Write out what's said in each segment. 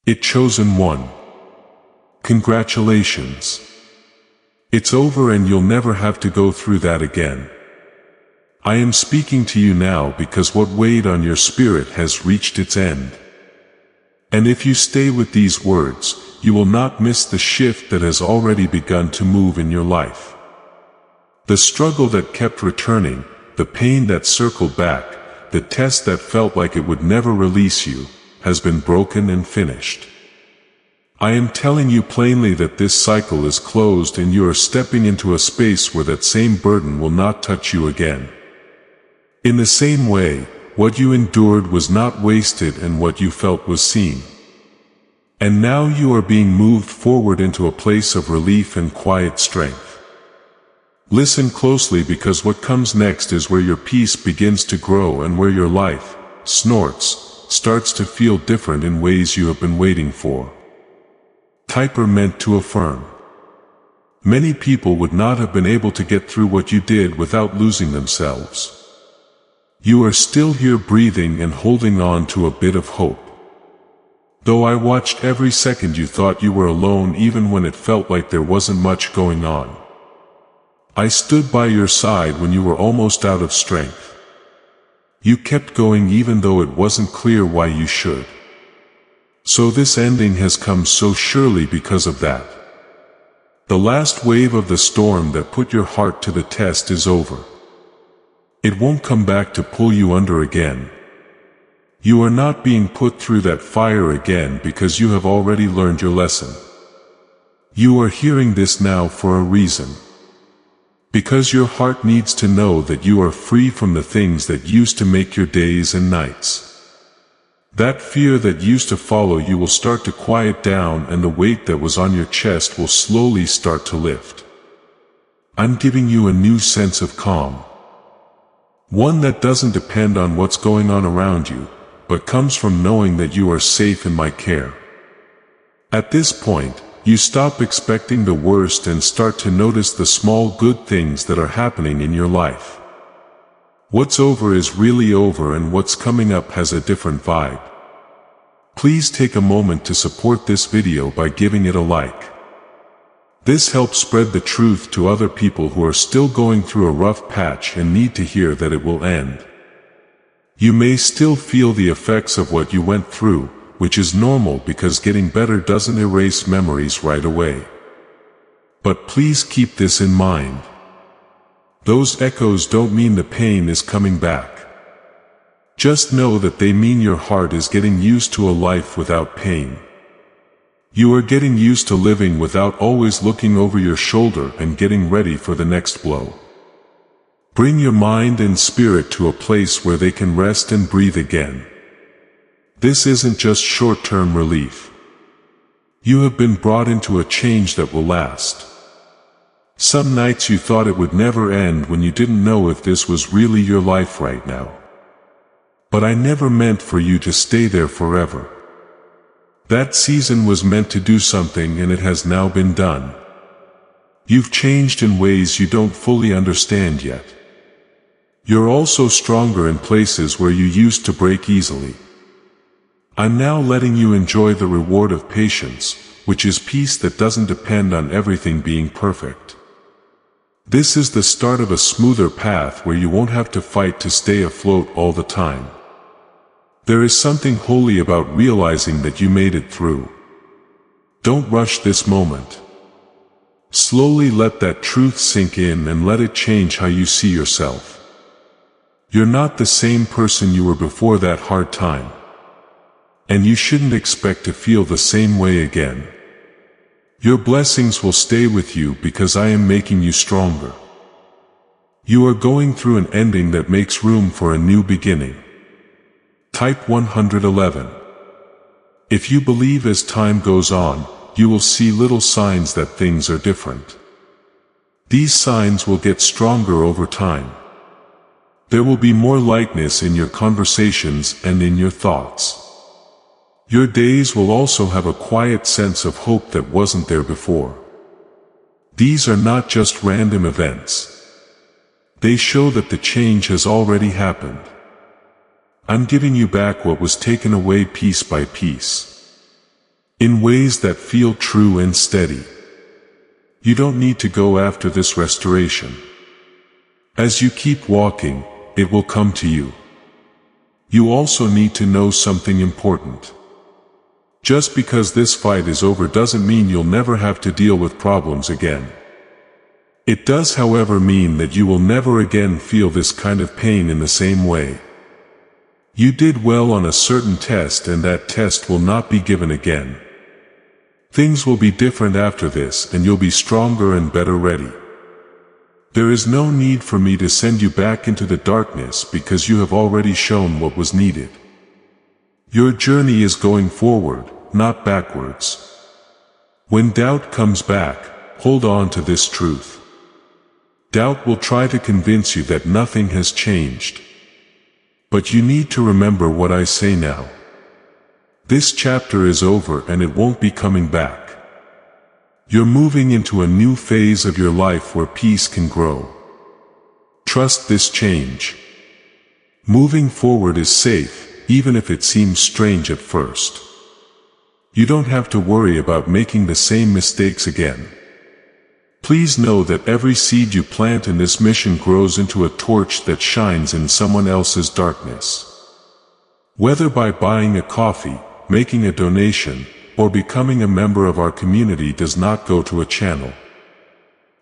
It chosen one. Congratulations. It's over and you'll never have to go through that again. I am speaking to you now because what weighed on your spirit has reached its end. And if you stay with these words, you will not miss the shift that has already begun to move in your life. The struggle that kept returning, the pain that circled back, the test that felt like it would never release you, has been broken and finished. I am telling you plainly that this cycle is closed and you are stepping into a space where that same burden will not touch you again. In the same way, what you endured was not wasted and what you felt was seen. And now you are being moved forward into a place of relief and quiet strength. Listen closely because what comes next is where your peace begins to grow and where your life, starts to feel different in ways you have been waiting for. Typer meant to affirm. Many people would not have been able to get through what you did without losing themselves. You are still here breathing and holding on to a bit of hope. Though I watched every second you thought you were alone even when it felt like there wasn't much going on. I stood by your side when you were almost out of strength. You kept going even though it wasn't clear why you should. So this ending has come so surely because of that. The last wave of the storm that put your heart to the test is over. It won't come back to pull you under again. You are not being put through that fire again because you have already learned your lesson. You are hearing this now for a reason. Because your heart needs to know that you are free from the things that used to make your days and nights. That fear that used to follow you will start to quiet down and the weight that was on your chest will slowly start to lift. I'm giving you a new sense of calm. One that doesn't depend on what's going on around you, but comes from knowing that you are safe in my care. At this point, you stop expecting the worst and start to notice the small good things that are happening in your life. What's over is really over and what's coming up has a different vibe. Please take a moment to support this video by giving it a like. This helps spread the truth to other people who are still going through a rough patch and need to hear that it will end. You may still feel the effects of what you went through, which is normal because getting better doesn't erase memories right away. But please keep this in mind. Those echoes don't mean the pain is coming back. Just know that they mean your heart is getting used to a life without pain. You are getting used to living without always looking over your shoulder and getting ready for the next blow. Bring your mind and spirit to a place where they can rest and breathe again. This isn't just short-term relief. You have been brought into a change that will last. Some nights you thought it would never end when you didn't know if this was really your life right now. But I never meant for you to stay there forever. That season was meant to do something and it has now been done. You've changed in ways you don't fully understand yet. You're also stronger in places where you used to break easily. I'm now letting you enjoy the reward of patience, which is peace that doesn't depend on everything being perfect. This is the start of a smoother path where you won't have to fight to stay afloat all the time. There is something holy about realizing that you made it through. Don't rush this moment. Slowly let that truth sink in and let it change how you see yourself. You're not the same person you were before that hard time. And you shouldn't expect to feel the same way again. Your blessings will stay with you because I am making you stronger. You are going through an ending that makes room for a new beginning. Type 111. If you believe as time goes on, you will see little signs that things are different. These signs will get stronger over time. There will be more lightness in your conversations and in your thoughts. Your days will also have a quiet sense of hope that wasn't there before. These are not just random events. They show that the change has already happened. I'm giving you back what was taken away piece by piece. in ways that feel true and steady. You don't need to go after this restoration. As you keep walking, it will come to you. You also need to know something important. Just because this fight is over doesn't mean you'll never have to deal with problems again. It does, however, mean that you will never again feel this kind of pain in the same way. You did well on a certain test, and that test will not be given again. Things will be different after this, and you'll be stronger and better ready. There is no need for me to send you back into the darkness because you have already shown what was needed. Your journey is going forward, not backwards. When doubt comes back, hold on to this truth. Doubt will try to convince you that nothing has changed. But you need to remember what I say now. This chapter is over and it won't be coming back. You're moving into a new phase of your life where peace can grow. Trust this change. Moving forward is safe, even if it seems strange at first. You don't have to worry about making the same mistakes again. Please know that every seed you plant in this mission grows into a torch that shines in someone else's darkness. Whether by buying a coffee, making a donation, or becoming a member of our community does not go to a channel.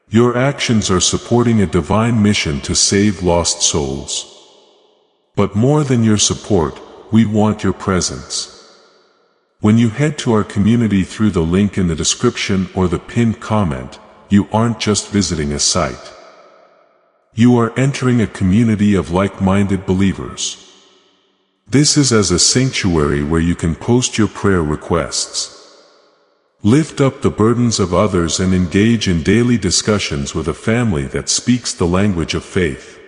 Your actions are supporting a divine mission to save lost souls. But more than your support, we want your presence. When you head to our community through the link in the description or the pinned comment, you aren't just visiting a site. You are entering a community of like-minded believers. This is as a sanctuary where you can post your prayer requests, lift up the burdens of others, and engage in daily discussions with a family that speaks the language of faith.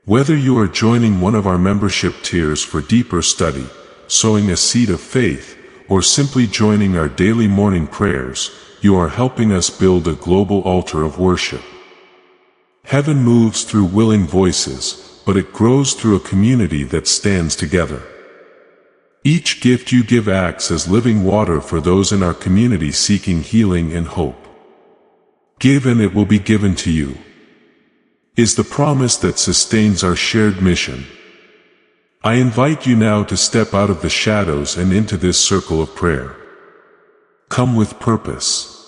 Whether you are joining one of our membership tiers for deeper study, sowing a seed of faith, or simply joining our daily morning prayers, you are helping us build a global altar of worship. Heaven moves through willing voices, but it grows through a community that stands together. Each gift you give acts as living water for those in our community seeking healing and hope. Give and it will be given to you, is the promise that sustains our shared mission. I invite you now to step out of the shadows and into this circle of prayer. Come with purpose.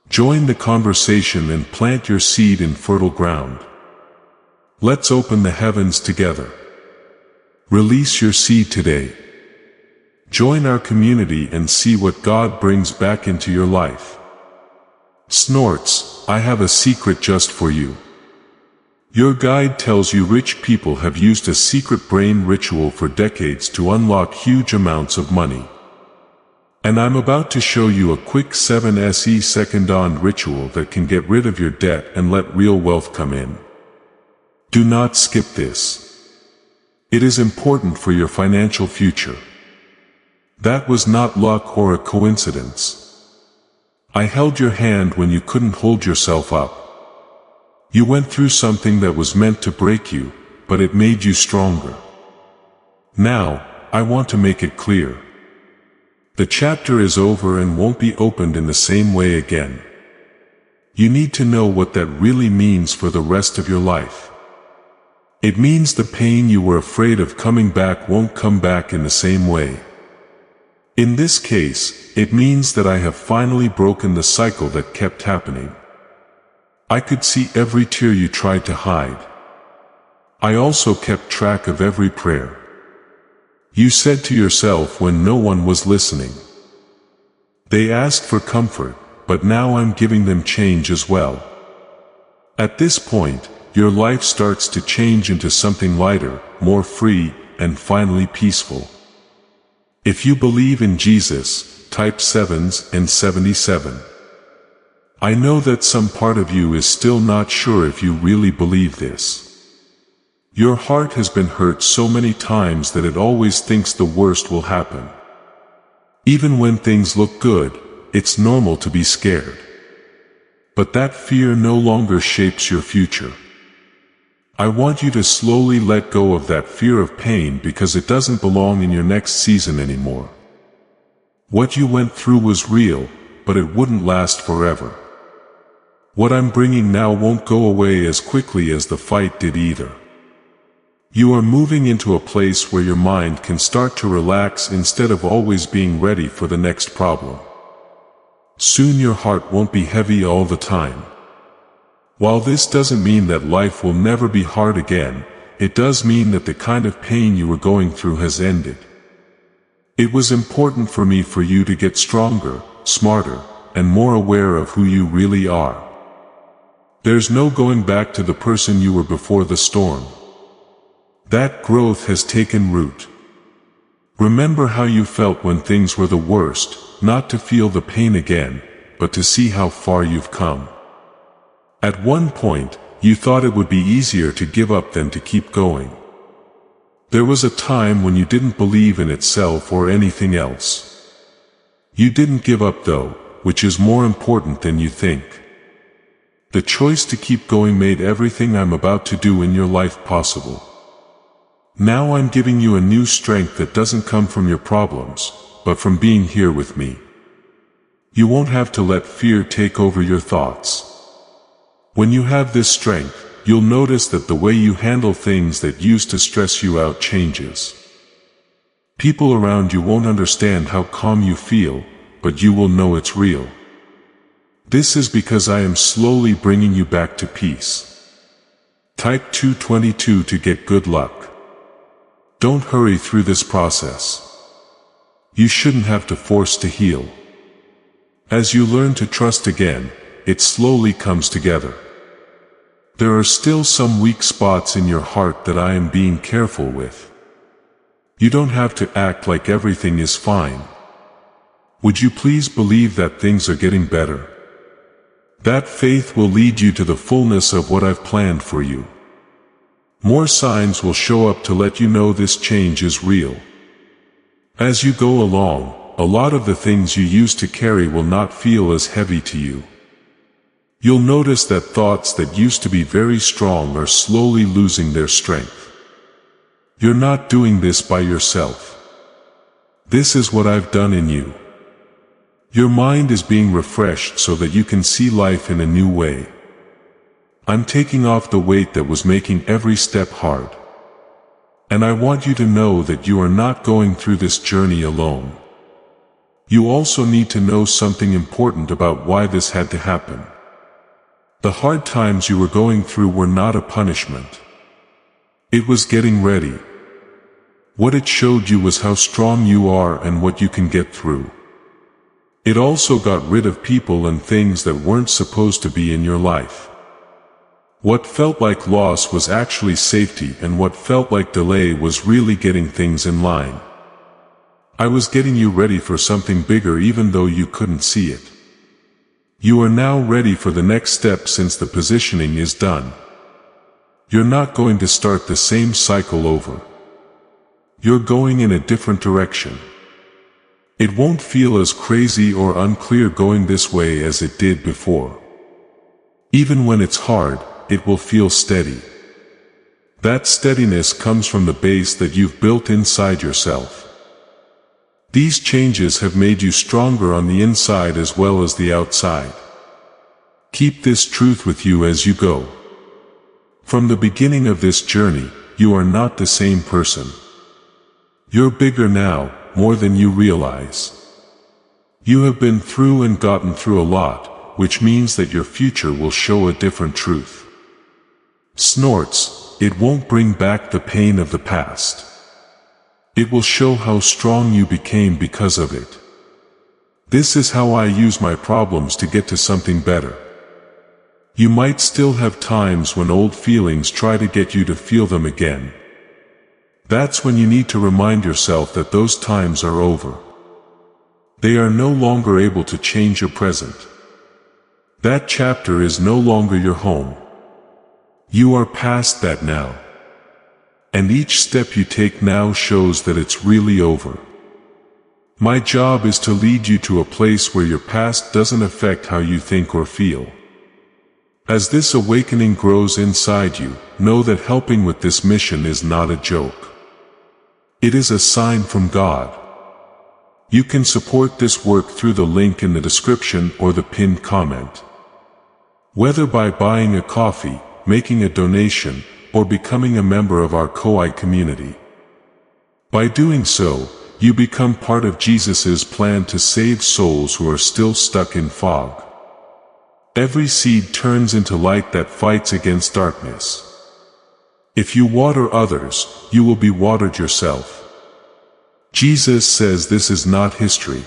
Join the conversation and plant your seed in fertile ground. Let's open the heavens together. Release your seed today. Join our community and see what God brings back into your life. Snorts, I have a secret just for you. Your guide tells you rich people have used a secret brain ritual for decades to unlock huge amounts of money. And I'm about to show you a quick 7-second ritual that can get rid of your debt and let real wealth come in. Do not skip this. It is important for your financial future. That was not luck or a coincidence. I held your hand when you couldn't hold yourself up. You went through something that was meant to break you, but it made you stronger. Now, I want to make it clear. The chapter is over and won't be opened in the same way again. You need to know what that really means for the rest of your life. It means the pain you were afraid of coming back won't come back in the same way. In this case, it means that I have finally broken the cycle that kept happening. I could see every tear you tried to hide. I also kept track of every prayer you said to yourself when no one was listening. They asked for comfort, but now I'm giving them change as well. At this point, your life starts to change into something lighter, more free, and finally peaceful. If you believe in Jesus, type 7s and 77. I know that some part of you is still not sure if you really believe this. Your heart has been hurt so many times that it always thinks the worst will happen. Even when things look good, it's normal to be scared. But that fear no longer shapes your future. I want you to slowly let go of that fear of pain because it doesn't belong in your next season anymore. What you went through was real, but it wouldn't last forever. What I'm bringing now won't go away as quickly as the fight did either. You are moving into a place where your mind can start to relax instead of always being ready for the next problem. Soon your heart won't be heavy all the time. While this doesn't mean that life will never be hard again, it does mean that the kind of pain you were going through has ended. It was important for me for you to get stronger, smarter, and more aware of who you really are. There's no going back to the person you were before the storm. That growth has taken root. Remember how you felt when things were the worst, not to feel the pain again, but to see how far you've come. At one point, you thought it would be easier to give up than to keep going. There was a time when you didn't believe in itself or anything else. You didn't give up though, which is more important than you think. The choice to keep going made everything I'm about to do in your life possible. Now I'm giving you a new strength that doesn't come from your problems, but from being here with me. You won't have to let fear take over your thoughts. When you have this strength, you'll notice that the way you handle things that used to stress you out changes. People around you won't understand how calm you feel, but you will know it's real. This is because I am slowly bringing you back to peace. Type 222 to get good luck. Don't hurry through this process. You shouldn't have to force to heal. As you learn to trust again, it slowly comes together. There are still some weak spots in your heart that I am being careful with. You don't have to act like everything is fine. Would you please believe that things are getting better? That faith will lead you to the fullness of what I've planned for you. More signs will show up to let you know this change is real. As you go along, a lot of the things you used to carry will not feel as heavy to you. You'll notice that thoughts that used to be very strong are slowly losing their strength. You're not doing this by yourself. This is what I've done in you. Your mind is being refreshed so that you can see life in a new way. I'm taking off the weight that was making every step hard. And I want you to know that you are not going through this journey alone. You also need to know something important about why this had to happen. The hard times you were going through were not a punishment. It was getting ready. What it showed you was how strong you are and what you can get through. It also got rid of people and things that weren't supposed to be in your life. What felt like loss was actually safety, and what felt like delay was really getting things in line. I was getting you ready for something bigger even though you couldn't see it. You are now ready for the next step since the positioning is done. You're not going to start the same cycle over. You're going in a different direction. It won't feel as crazy or unclear going this way as it did before. Even when it's hard, it will feel steady. That steadiness comes from the base that you've built inside yourself. These changes have made you stronger on the inside as well as the outside. Keep this truth with you as you go. From the beginning of this journey, you are not the same person. You're bigger now, more than you realize. You have been through and gotten through a lot, which means that your future will show a different truth. Snorts, it won't bring back the pain of the past. It will show how strong you became because of it. This is how I use my problems to get to something better. You might still have times when old feelings try to get you to feel them again. That's when you need to remind yourself that those times are over. They are no longer able to change your present. That chapter is no longer your home. You are past that now. And each step you take now shows that it's really over. My job is to lead you to a place where your past doesn't affect how you think or feel. As this awakening grows inside you, know that helping with this mission is not a joke. It is a sign from God. You can support this work through the link in the description or the pinned comment. Whether by buying a coffee, making a donation, or becoming a member of our Koi community. By doing so, you become part of Jesus' plan to save souls who are still stuck in fog. Every seed turns into light that fights against darkness. If you water others, you will be watered yourself. Jesus says this is not history.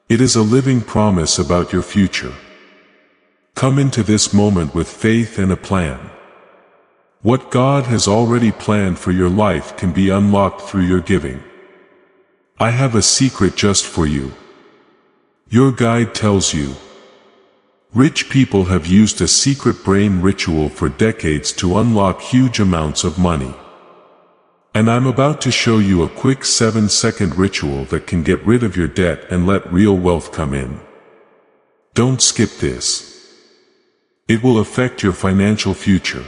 It is a living promise about your future. Come into this moment with faith and a plan. What God has already planned for your life can be unlocked through your giving. I have a secret just for you. Your guide tells you. Rich people have used a secret brain ritual for decades to unlock huge amounts of money. And I'm about to show you a quick 7-second ritual that can get rid of your debt and let real wealth come in. Don't skip this. It will affect your financial future.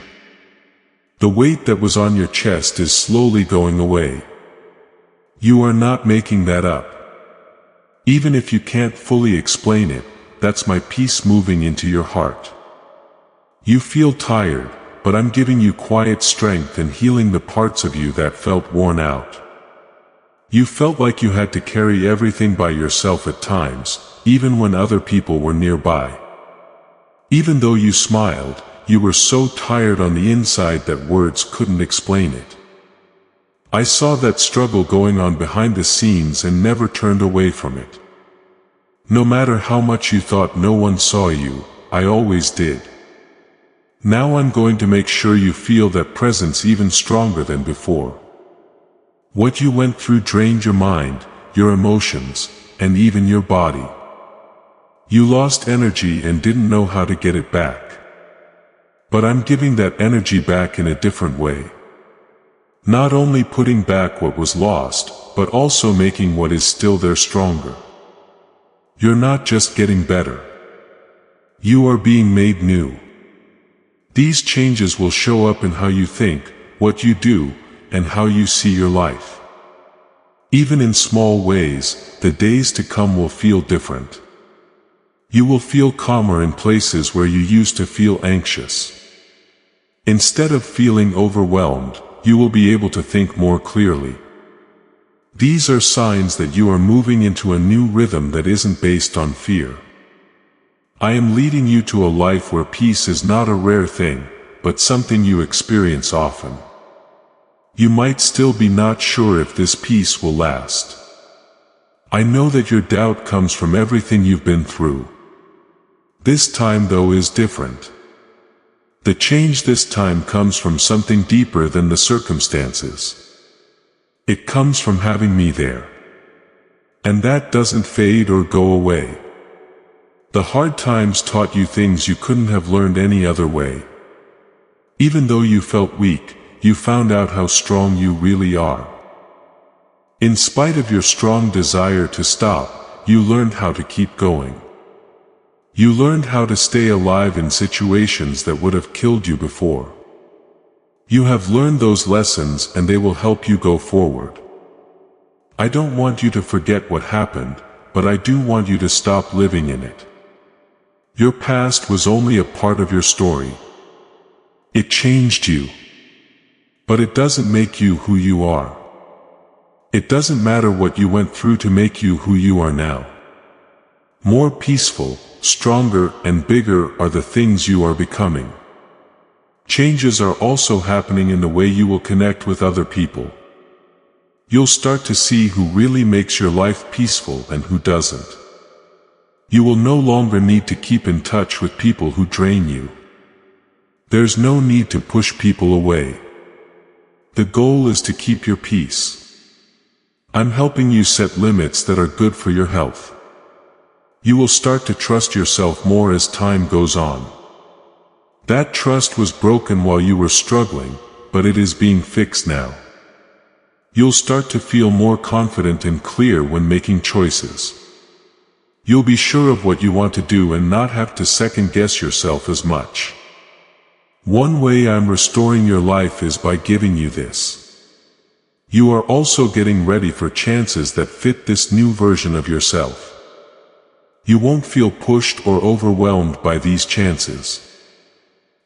The weight that was on your chest is slowly going away. You are not making that up. Even if you can't fully explain it, that's my peace moving into your heart. You feel tired, but I'm giving you quiet strength and healing the parts of you that felt worn out. You felt like you had to carry everything by yourself at times, even when other people were nearby. Even though you smiled, you were so tired on the inside that words couldn't explain it. I saw that struggle going on behind the scenes and never turned away from it. No matter how much you thought no one saw you, I always did. Now I'm going to make sure you feel that presence even stronger than before. What you went through drained your mind, your emotions, and even your body. You lost energy and didn't know how to get it back. But I'm giving that energy back in a different way. Not only putting back what was lost, but also making what is still there stronger. You're not just getting better. You are being made new. These changes will show up in how you think, what you do, and how you see your life. Even in small ways, the days to come will feel different. You will feel calmer in places where you used to feel anxious. Instead of feeling overwhelmed, you will be able to think more clearly. These are signs that you are moving into a new rhythm that isn't based on fear. I am leading you to a life where peace is not a rare thing, but something you experience often. You might still be not sure if this peace will last. I know that your doubt comes from everything you've been through. This time though is different. The change this time comes from something deeper than the circumstances. It comes from having me there. And that doesn't fade or go away. The hard times taught you things you couldn't have learned any other way. Even though you felt weak, you found out how strong you really are. In spite of your strong desire to stop, you learned how to keep going. You learned how to stay alive in situations that would have killed you before. You have learned those lessons and they will help you go forward. I don't want you to forget what happened, but I do want you to stop living in it. Your past was only a part of your story. It changed you. But it doesn't make you who you are. It doesn't matter what you went through to make you who you are now. More peaceful, stronger, and bigger are the things you are becoming. Changes are also happening in the way you will connect with other people. You'll start to see who really makes your life peaceful and who doesn't. You will no longer need to keep in touch with people who drain you. There's no need to push people away. The goal is to keep your peace. I'm helping you set limits that are good for your health. You will start to trust yourself more as time goes on. That trust was broken while you were struggling, but it is being fixed now. You'll start to feel more confident and clear when making choices. You'll be sure of what you want to do and not have to second-guess yourself as much. One way I'm restoring your life is by giving you this. You are also getting ready for chances that fit this new version of yourself. You won't feel pushed or overwhelmed by these chances.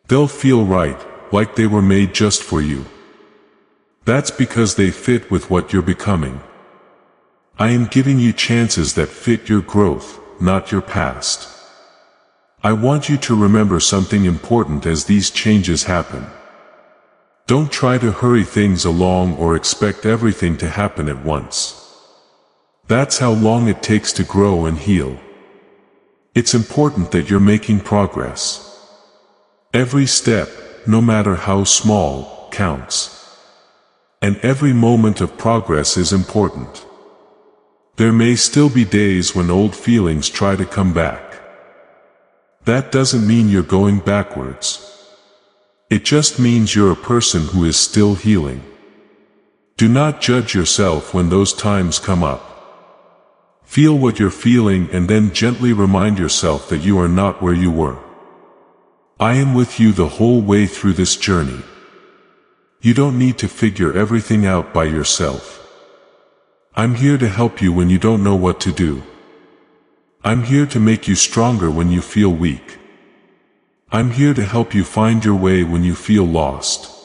They'll feel right, like they were made just for you. That's because they fit with what you're becoming. I am giving you chances that fit your growth, not your past. I want you to remember something important as these changes happen. Don't try to hurry things along or expect everything to happen at once. That's how long it takes to grow and heal. It's important that you're making progress. Every step, no matter how small, counts. And every moment of progress is important. There may still be days when old feelings try to come back. That doesn't mean you're going backwards. It just means you're a person who is still healing. Do not judge yourself when those times come up. Feel what you're feeling and then gently remind yourself that you are not where you were. I am with you the whole way through this journey. You don't need to figure everything out by yourself. I'm here to help you when you don't know what to do. I'm here to make you stronger when you feel weak. I'm here to help you find your way when you feel lost.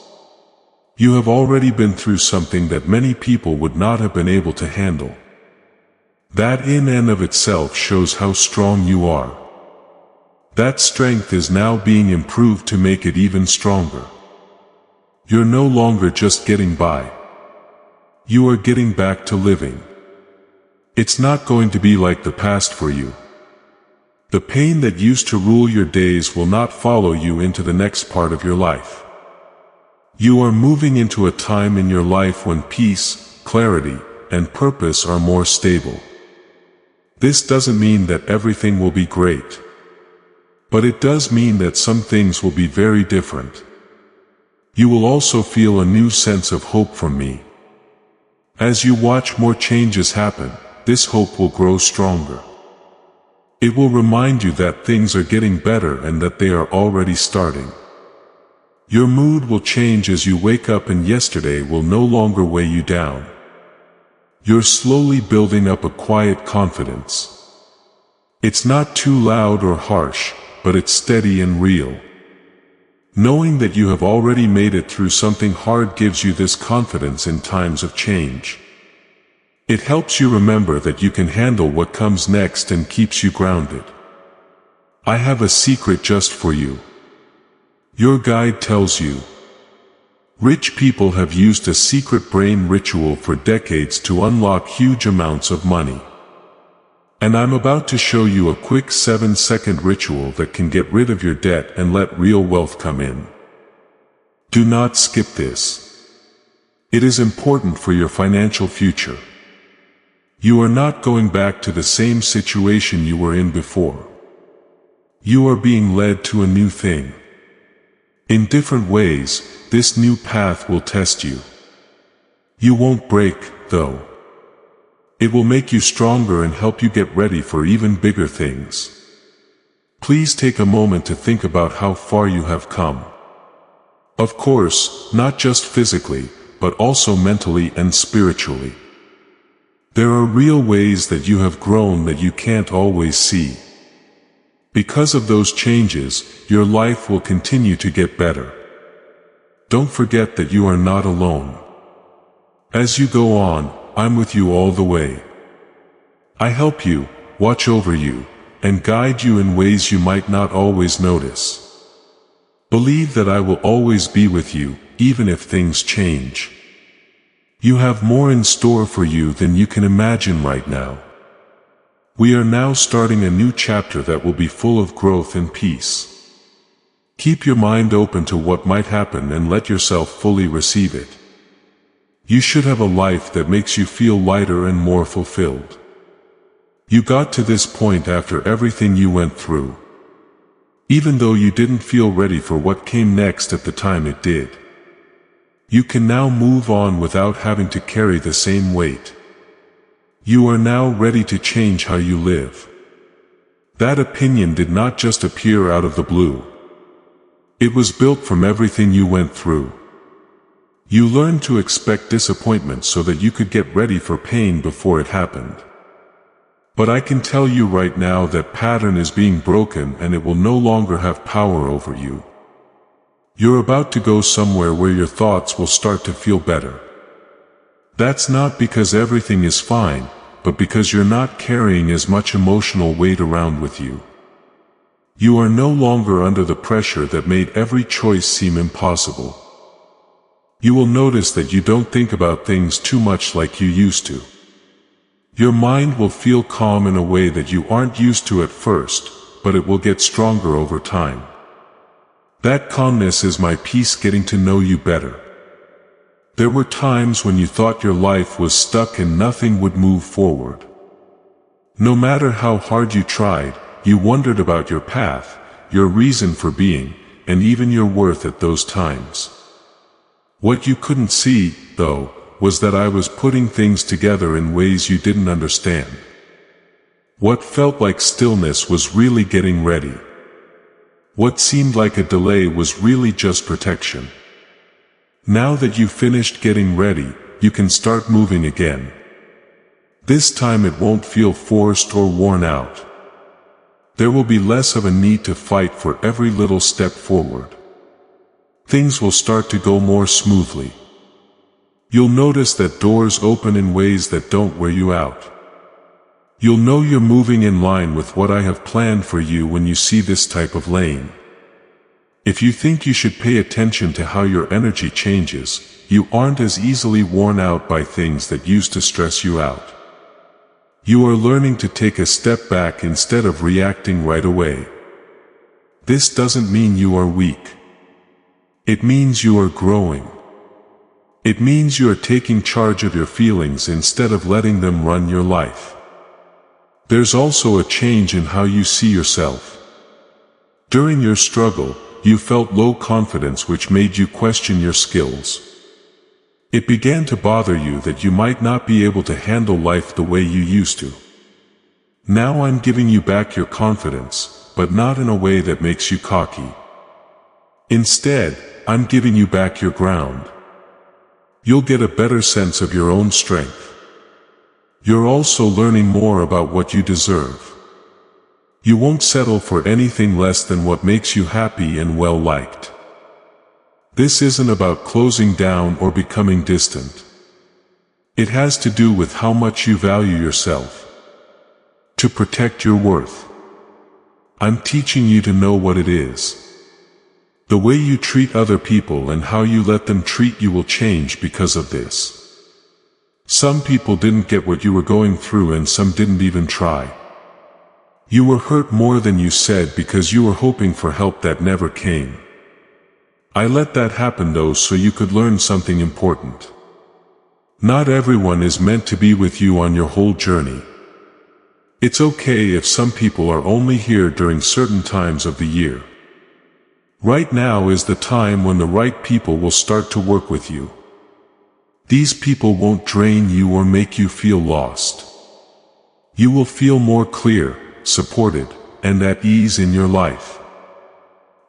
You have already been through something that many people would not have been able to handle. That in and of itself shows how strong you are. That strength is now being improved to make it even stronger. You're no longer just getting by. You are getting back to living. It's not going to be like the past for you. The pain that used to rule your days will not follow you into the next part of your life. You are moving into a time in your life when peace, clarity, and purpose are more stable. This doesn't mean that everything will be great. But it does mean that some things will be very different. You will also feel a new sense of hope from me. As you watch more changes happen, this hope will grow stronger. It will remind you that things are getting better and that they are already starting. Your mood will change as you wake up and yesterday will no longer weigh you down. You're slowly building up a quiet confidence. It's not too loud or harsh, but it's steady and real. Knowing that you have already made it through something hard gives you this confidence in times of change. It helps you remember that you can handle what comes next and keeps you grounded. I have a secret just for you. Your guide tells you. Rich people have used a secret brain ritual for decades to unlock huge amounts of money. And I'm about to show you a quick 7-second ritual that can get rid of your debt and let real wealth come in. Do not skip this. It is important for your financial future. You are not going back to the same situation you were in before. You are being led to a new thing. In different ways, this new path will test you. You won't break, though. It will make you stronger and help you get ready for even bigger things. Please take a moment to think about how far you have come. Of course, not just physically, but also mentally and spiritually. There are real ways that you have grown that you can't always see. Because of those changes, your life will continue to get better. Don't forget that you are not alone. As you go on, I'm with you all the way. I help you, watch over you, and guide you in ways you might not always notice. Believe that I will always be with you, even if things change. You have more in store for you than you can imagine right now. We are now starting a new chapter that will be full of growth and peace. Keep your mind open to what might happen and let yourself fully receive it. You should have a life that makes you feel lighter and more fulfilled. You got to this point after everything you went through. Even though you didn't feel ready for what came next at the time it did. You can now move on without having to carry the same weight. You are now ready to change how you live. That opinion did not just appear out of the blue. It was built from everything you went through. You learned to expect disappointment so that you could get ready for pain before it happened. But I can tell you right now that pattern is being broken and it will no longer have power over you. You're about to go somewhere where your thoughts will start to feel better. That's not because everything is fine, but because you're not carrying as much emotional weight around with you. You are no longer under the pressure that made every choice seem impossible. You will notice that you don't think about things too much like you used to. Your mind will feel calm in a way that you aren't used to at first, but it will get stronger over time. That calmness is my peace getting to know you better. There were times when you thought your life was stuck and nothing would move forward. No matter how hard you tried, you wondered about your path, your reason for being, and even your worth at those times. What you couldn't see, though, was that I was putting things together in ways you didn't understand. What felt like stillness was really getting ready. What seemed like a delay was really just protection. Now that you've finished getting ready, you can start moving again. This time it won't feel forced or worn out. There will be less of a need to fight for every little step forward. Things will start to go more smoothly. You'll notice that doors open in ways that don't wear you out. You'll know you're moving in line with what I have planned for you when you see this type of lane. If you think you should pay attention to how your energy changes, you aren't as easily worn out by things that used to stress you out. You are learning to take a step back instead of reacting right away. This doesn't mean you are weak. It means you are growing. It means you are taking charge of your feelings instead of letting them run your life. There's also a change in how you see yourself. During your struggle, you felt low confidence, which made you question your skills. It began to bother you that you might not be able to handle life the way you used to. Now I'm giving you back your confidence, but not in a way that makes you cocky. Instead, I'm giving you back your ground. You'll get a better sense of your own strength. You're also learning more about what you deserve. You won't settle for anything less than what makes you happy and well-liked. This isn't about closing down or becoming distant. It has to do with how much you value yourself. To protect your worth. I'm teaching you to know what it is. The way you treat other people and how you let them treat you will change because of this. Some people didn't get what you were going through and some didn't even try. You were hurt more than you said because you were hoping for help that never came. I let that happen though so you could learn something important. Not everyone is meant to be with you on your whole journey. It's okay if some people are only here during certain times of the year. Right now is the time when the right people will start to work with you. These people won't drain you or make you feel lost. You will feel more clear, supported, and at ease in your life.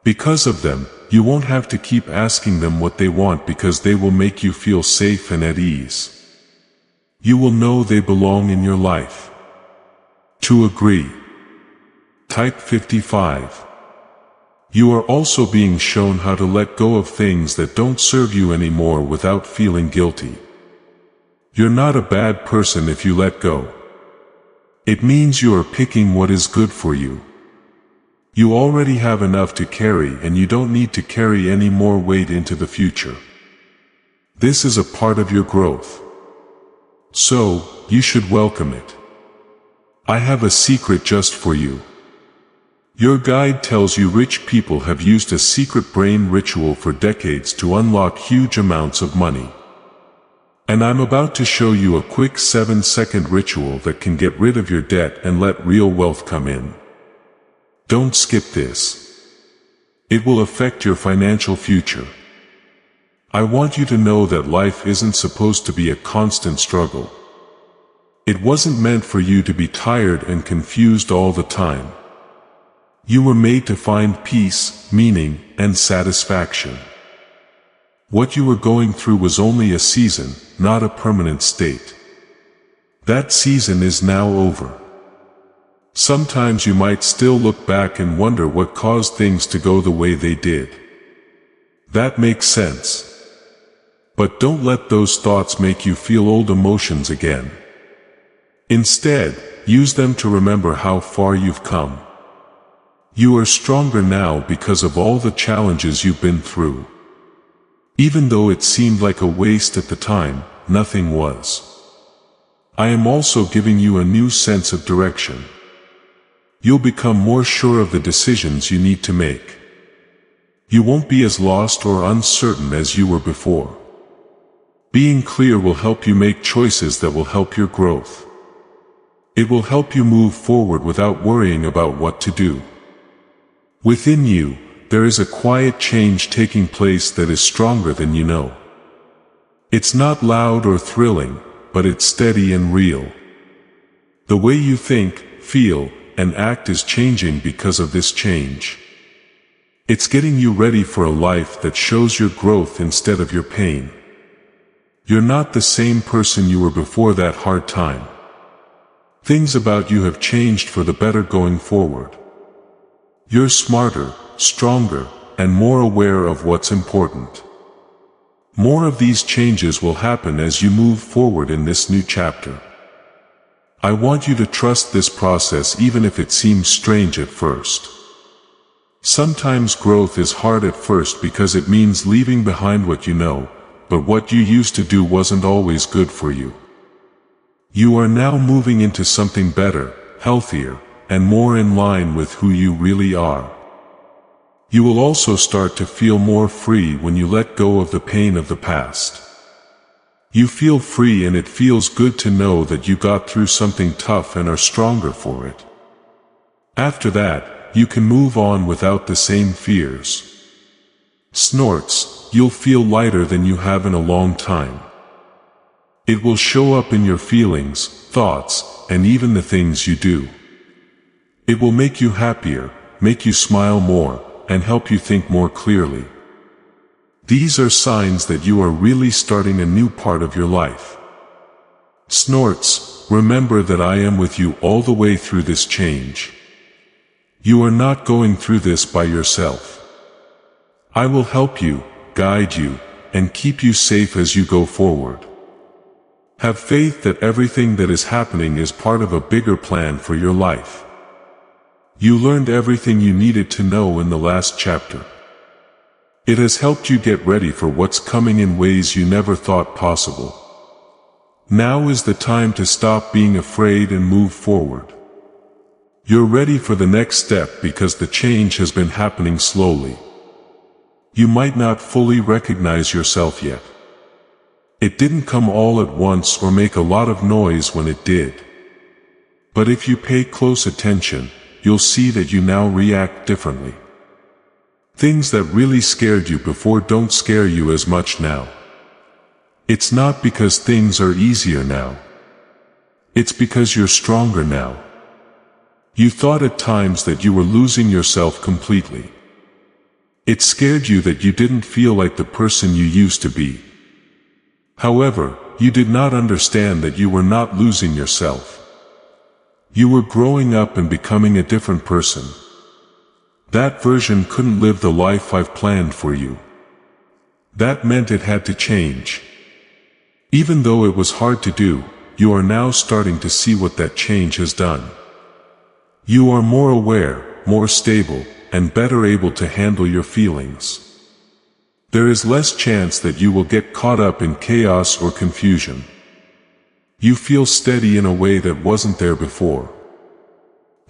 Because of them, you won't have to keep asking them what they want because they will make you feel safe and at ease. You will know they belong in your life. To agree. Type 55. You are also being shown how to let go of things that don't serve you anymore without feeling guilty. You're not a bad person if you let go. It means you are picking what is good for you. You already have enough to carry and you don't need to carry any more weight into the future. This is a part of your growth. So, you should welcome it. I have a secret just for you. Your guide tells you rich people have used a secret brain ritual for decades to unlock huge amounts of money. And I'm about to show you a quick 7-second ritual that can get rid of your debt and let real wealth come in. Don't skip this. It will affect your financial future. I want you to know that life isn't supposed to be a constant struggle. It wasn't meant for you to be tired and confused all the time. You were made to find peace, meaning, and satisfaction. What you were going through was only a season, not a permanent state. That season is now over. Sometimes you might still look back and wonder what caused things to go the way they did. That makes sense. But don't let those thoughts make you feel old emotions again. Instead, use them to remember how far you've come. You are stronger now because of all the challenges you've been through. Even though it seemed like a waste at the time, nothing was. I am also giving you a new sense of direction. You'll become more sure of the decisions you need to make. You won't be as lost or uncertain as you were before. Being clear will help you make choices that will help your growth. It will help you move forward without worrying about what to do. Within you, there is a quiet change taking place that is stronger than you know. It's not loud or thrilling, but it's steady and real. The way you think, feel, and act is changing because of this change. It's getting you ready for a life that shows your growth instead of your pain. You're not the same person you were before that hard time. Things about you have changed for the better going forward. You're smarter, stronger, and more aware of what's important. More of these changes will happen as you move forward in this new chapter. I want you to trust this process even if it seems strange at first. Sometimes growth is hard at first because it means leaving behind what you know, but what you used to do wasn't always good for you. You are now moving into something better, healthier, and more in line with who you really are. You will also start to feel more free when you let go of the pain of the past. You feel free and it feels good to know that you got through something tough and are stronger for it. After that, you can move on without the same fears. Snorts, you'll feel lighter than you have in a long time. It will show up in your feelings, thoughts, and even the things you do. It will make you happier, make you smile more, and help you think more clearly. These are signs that you are really starting a new part of your life. Snorts, remember that I am with you all the way through this change. You are not going through this by yourself. I will help you, guide you, and keep you safe as you go forward. Have faith that everything that is happening is part of a bigger plan for your life. You learned everything you needed to know in the last chapter. It has helped you get ready for what's coming in ways you never thought possible. Now is the time to stop being afraid and move forward. You're ready for the next step because the change has been happening slowly. You might not fully recognize yourself yet. It didn't come all at once or make a lot of noise when it did. But if you pay close attention, you'll see that you now react differently. Things that really scared you before don't scare you as much now. It's not because things are easier now. It's because you're stronger now. You thought at times that you were losing yourself completely. It scared you that you didn't feel like the person you used to be. However, you did not understand that you were not losing yourself. You were growing up and becoming a different person. That version couldn't live the life I've planned for you. That meant it had to change. Even though it was hard to do, you are now starting to see what that change has done. You are more aware, more stable, and better able to handle your feelings. There is less chance that you will get caught up in chaos or confusion. You feel steady in a way that wasn't there before.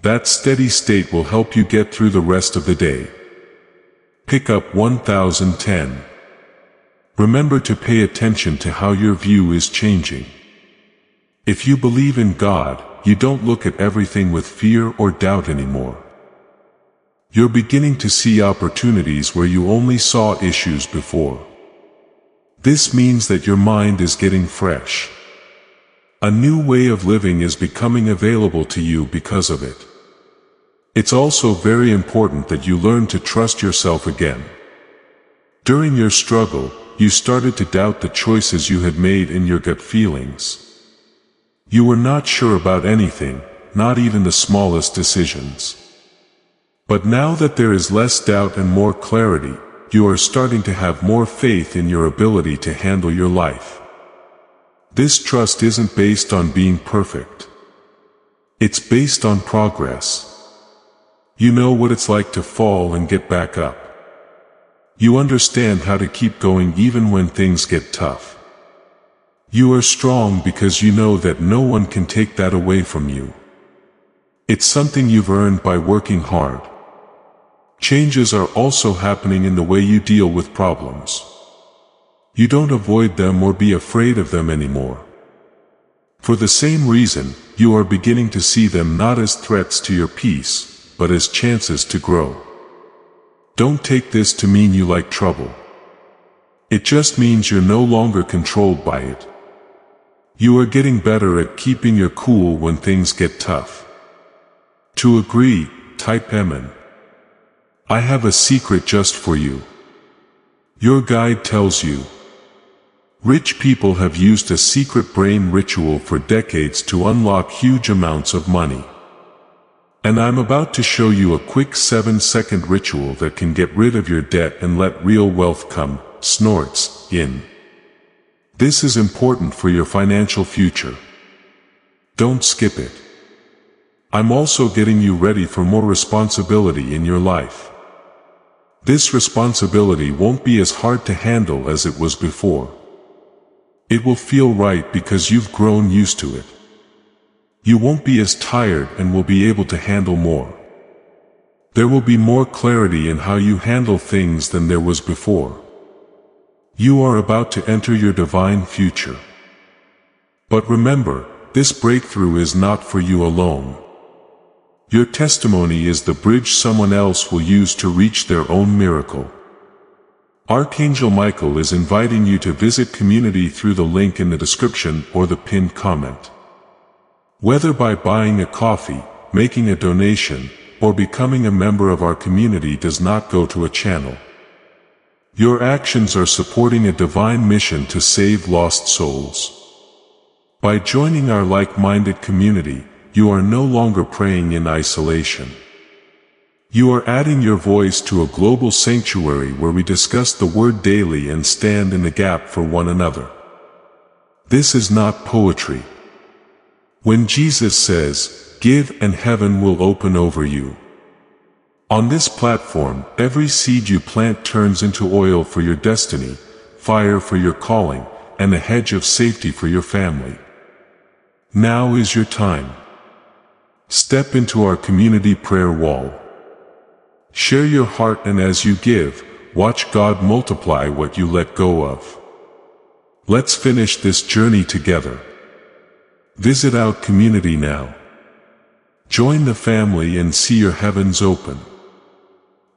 That steady state will help you get through the rest of the day. Pick up 1010. Remember to pay attention to how your view is changing. If you believe in God, you don't look at everything with fear or doubt anymore. You're beginning to see opportunities where you only saw issues before. This means that your mind is getting fresh. A new way of living is becoming available to you because of it. It's also very important that you learn to trust yourself again. During your struggle, you started to doubt the choices you had made in your gut feelings. You were not sure about anything, not even the smallest decisions. But now that there is less doubt and more clarity, you are starting to have more faith in your ability to handle your life. This trust isn't based on being perfect. It's based on progress. You know what it's like to fall and get back up. You understand how to keep going even when things get tough. You are strong because you know that no one can take that away from you. It's something you've earned by working hard. Changes are also happening in the way you deal with problems. You don't avoid them or be afraid of them anymore. For the same reason, you are beginning to see them not as threats to your peace, but as chances to grow. Don't take this to mean you like trouble. It just means you're no longer controlled by it. You are getting better at keeping your cool when things get tough. To agree, type Amen. I have a secret just for you. Your guide tells you. Rich people have used a secret brain ritual for decades to unlock huge amounts of money. And I'm about to show you a quick 7-second ritual that can get rid of your debt and let real wealth come, snorts, in. This is important for your financial future. Don't skip it. I'm also getting you ready for more responsibility in your life. This responsibility won't be as hard to handle as it was before. It will feel right because you've grown used to it. You won't be as tired and will be able to handle more. There will be more clarity in how you handle things than there was before. You are about to enter your divine future. But remember, this breakthrough is not for you alone. Your testimony is the bridge someone else will use to reach their own miracle. Archangel Michael is inviting you to visit Community through the link in the description or the pinned comment. Whether by buying a coffee, making a donation, or becoming a member of our community does not go to a channel. Your actions are supporting a divine mission to save lost souls. By joining our like-minded community, you are no longer praying in isolation. You are adding your voice to a global sanctuary where we discuss the Word daily and stand in the gap for one another. This is not poetry. When Jesus says, "Give and heaven will open over you." On this platform, every seed you plant turns into oil for your destiny, fire for your calling, and a hedge of safety for your family. Now is your time. Step into our community prayer wall. Share your heart, and as you give, watch God multiply what you let go of. Let's finish this journey together. Visit our community now. Join the family and see your heavens open.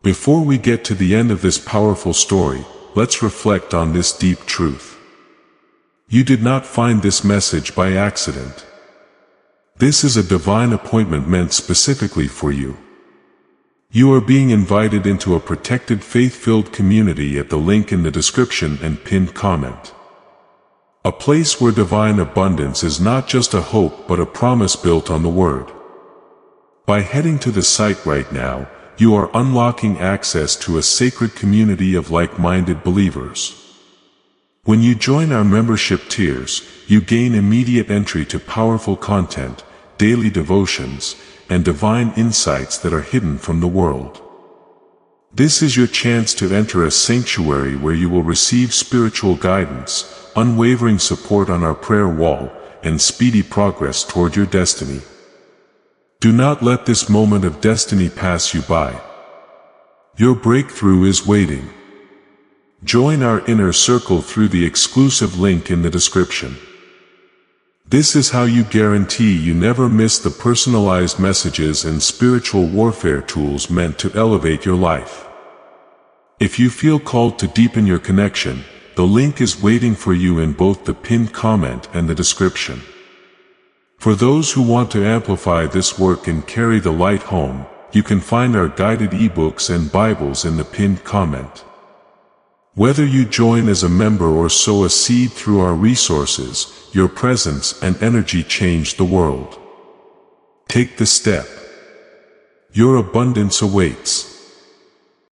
Before we get to the end of this powerful story, let's reflect on this deep truth. You did not find this message by accident. This is a divine appointment meant specifically for you. You are being invited into a protected faith-filled community at the link in the description and pinned comment. A place where divine abundance is not just a hope but a promise built on the Word. By heading to the site right now, you are unlocking access to a sacred community of like-minded believers. When you join our membership tiers, you gain immediate entry to powerful content, daily devotions, and divine insights that are hidden from the world. This is your chance to enter a sanctuary where you will receive spiritual guidance, unwavering support on our prayer wall, and speedy progress toward your destiny. Do not let this moment of destiny pass you by. Your breakthrough is waiting. Join our inner circle through the exclusive link in the description. This is how you guarantee you never miss the personalized messages and spiritual warfare tools meant to elevate your life. If you feel called to deepen your connection, the link is waiting for you in both the pinned comment and the description. For those who want to amplify this work and carry the light home, you can find our guided ebooks and Bibles in the pinned comment. Whether you join as a member or sow a seed through our resources, your presence and energy change the world. Take the step. Your abundance awaits.